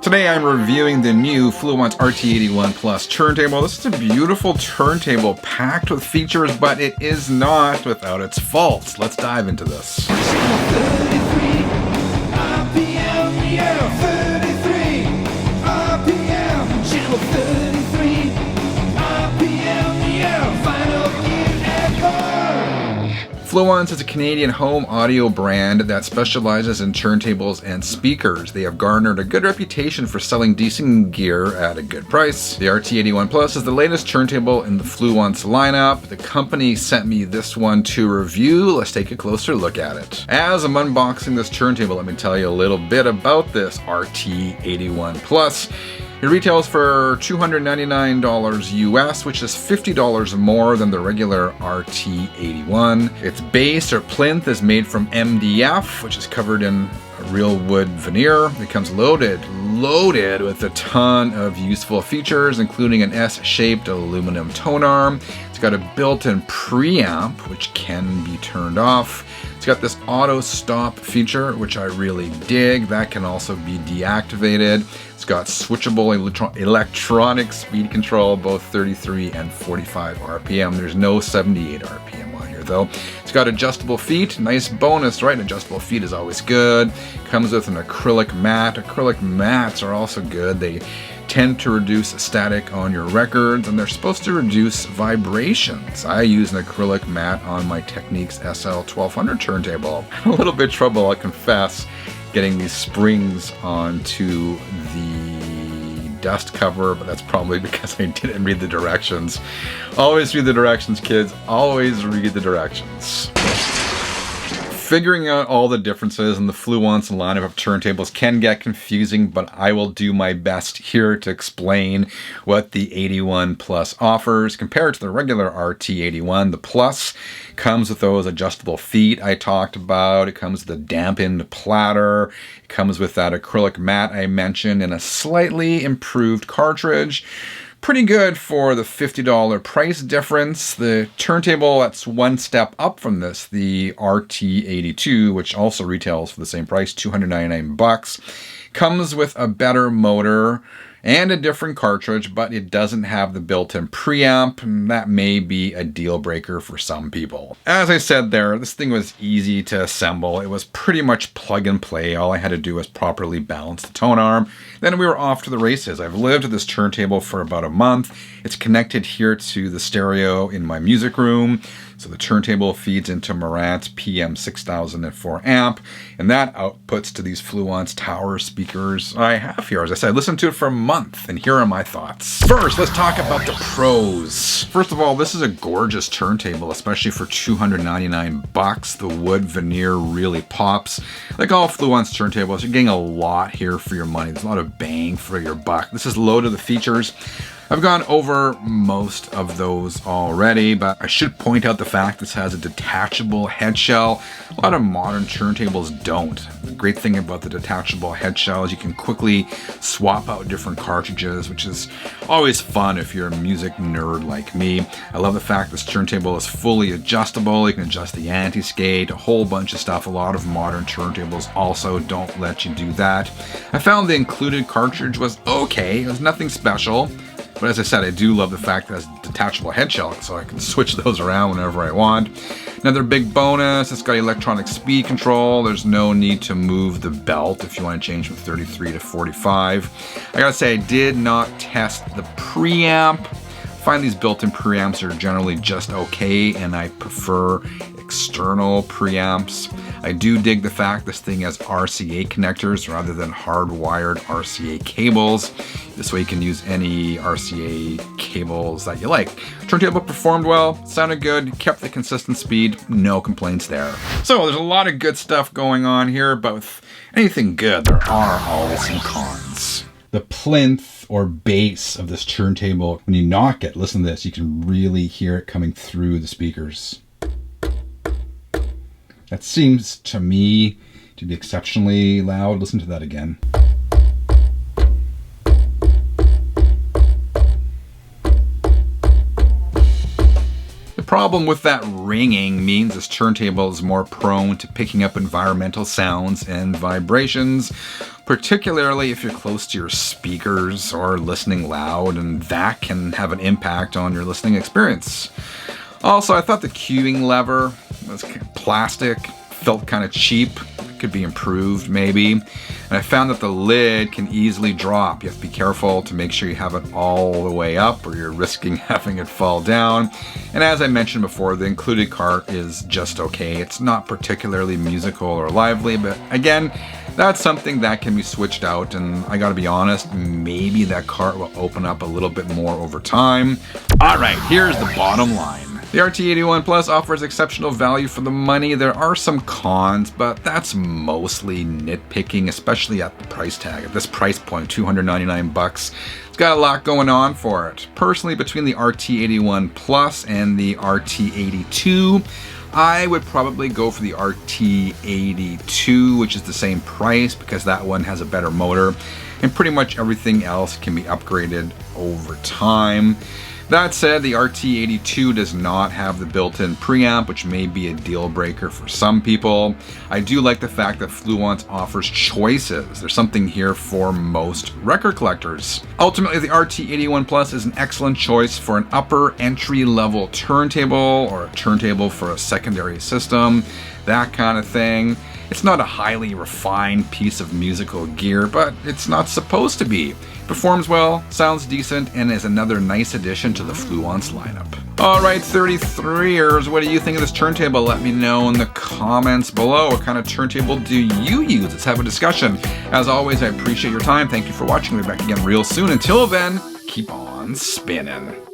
Today I'm reviewing the new Fluance RT81 Plus turntable. This is a beautiful turntable packed with features, but it is not without its faults. Let's dive into this. Fluance is a Canadian home audio brand that specializes in turntables and speakers. They have garnered a good reputation for selling decent gear at a good price. The RT81 Plus is the latest turntable in the Fluance lineup. The company sent me this one to review. Let's take a closer look at it. As I'm unboxing this turntable, let me tell you a little bit about this RT81 Plus. It retails for $299 US, which is $50 more than the regular RT81. Its base or plinth is made from MDF, which is covered in real wood veneer. It comes loaded with a ton of useful features, including an S-shaped aluminum tone arm. It's got a built-in preamp, which can be turned off. It's got this auto stop feature, which I really dig. That can also be deactivated. It's got switchable electronic speed control, both 33 and 45 RPM. There's no 78 RPM on here though. It's got adjustable feet, nice bonus, right? Adjustable feet is always good. Comes with an acrylic mat. Acrylic mats are also good. They tend to reduce static on your records, and they're supposed to reduce vibrations. I use an acrylic mat on my Technics SL 1200 turntable. I had a little bit of trouble, I'll confess, getting these springs onto the dust cover, but that's probably because I didn't read the directions. Always read the directions, kids. Always read the directions. Figuring out all the differences in the Fluance lineup of turntables can get confusing, but I will do my best here to explain what the 81 Plus offers. Compared to the regular RT81, the Plus comes with those adjustable feet I talked about. It comes with a dampened platter. It comes with that acrylic mat I mentioned and a slightly improved cartridge. Pretty good for the $50 price difference. The turntable that's one step up from this, the RT82, which also retails for the same price, $299, comes with a better motor and a different cartridge, but it doesn't have the built-in preamp, and that may be a deal breaker for some people. As I said there, this thing was easy to assemble. It was pretty much plug and play. All I had to do was properly balance the tone arm. Then we were off to the races. I've lived with this turntable for about a month. It's connected here to the stereo in my music room. So the turntable feeds into Marantz PM6004 amp, and that outputs to these Fluance Tower speakers I have here. As I said, I listened to it for a month, and here are my thoughts. First, let's talk about the pros. First of all, this is a gorgeous turntable, especially for $299. The wood veneer really pops. Like all Fluance turntables, you're getting a lot here for your money. There's a lot of bang for your buck. This is loaded with features. I've gone over most of those already, but I should point out the fact this has a detachable head shell. A lot of modern turntables don't. The great thing about the detachable head shell is you can quickly swap out different cartridges, which is always fun if you're a music nerd like me. I love the fact this turntable is fully adjustable. You can adjust the anti-skate, a whole bunch of stuff. A lot of modern turntables also don't let you do that. I found the included cartridge was okay. It was nothing special. But as I said, I do love the fact that it has a detachable head shell, so I can switch those around whenever I want. Another big bonus, it's got electronic speed control. There's no need to move the belt if you want to change from 33 to 45. I gotta say, I did not test the preamp. I find these built-in preamps are generally just okay, and I prefer external preamps. I do dig the fact this thing has RCA connectors rather than hardwired RCA cables. This way you can use any RCA cables that you like. Turntable performed well, sounded good, kept the consistent speed, no complaints there. So there's a lot of good stuff going on here, but with anything good, there are always some cons. The plinth or base of this turntable, when you knock it, listen to this, you can really hear it coming through the speakers. That seems to me to be exceptionally loud. Listen to that again. The problem with that ringing means this turntable is more prone to picking up environmental sounds and vibrations. particularly if you're close to your speakers or listening loud, and that can have an impact on your listening experience. Also, I thought the cueing lever was plastic, felt kind of cheap. Could be improved maybe. And I found that the lid can easily drop. You have to be careful to make sure you have it all the way up or you're risking having it fall down. And as I mentioned before, the included cart is just okay. It's not particularly musical or lively, but again, that's something that can be switched out, and I gotta be honest, maybe that cart will open up a little bit more over time. All right, here's the bottom line. The RT81 Plus offers exceptional value for the money. There are some cons, but that's mostly nitpicking, especially at the price tag. At this price point, $299, it's got a lot going on for it. Personally, between the RT81 Plus and the RT82, I would probably go for the RT82, which is the same price because that one has a better motor, and pretty much everything else can be upgraded over time. That said, the RT82 does not have the built-in preamp, which may be a deal breaker for some people. I do like the fact that Fluance offers choices. There's something here for most record collectors. Ultimately, the RT81 Plus is an excellent choice for an upper entry-level turntable or a turntable for a secondary system, that kind of thing. It's not a highly refined piece of musical gear, but it's not supposed to be. Performs well, sounds decent, and is another nice addition to the Fluance lineup. Alright, 33ers, what do you think of this turntable? Let me know in the comments below. What kind of turntable do you use? Let's have a discussion. As always, I appreciate your time. Thank you for watching. We'll be back again real soon. Until then, keep on spinning.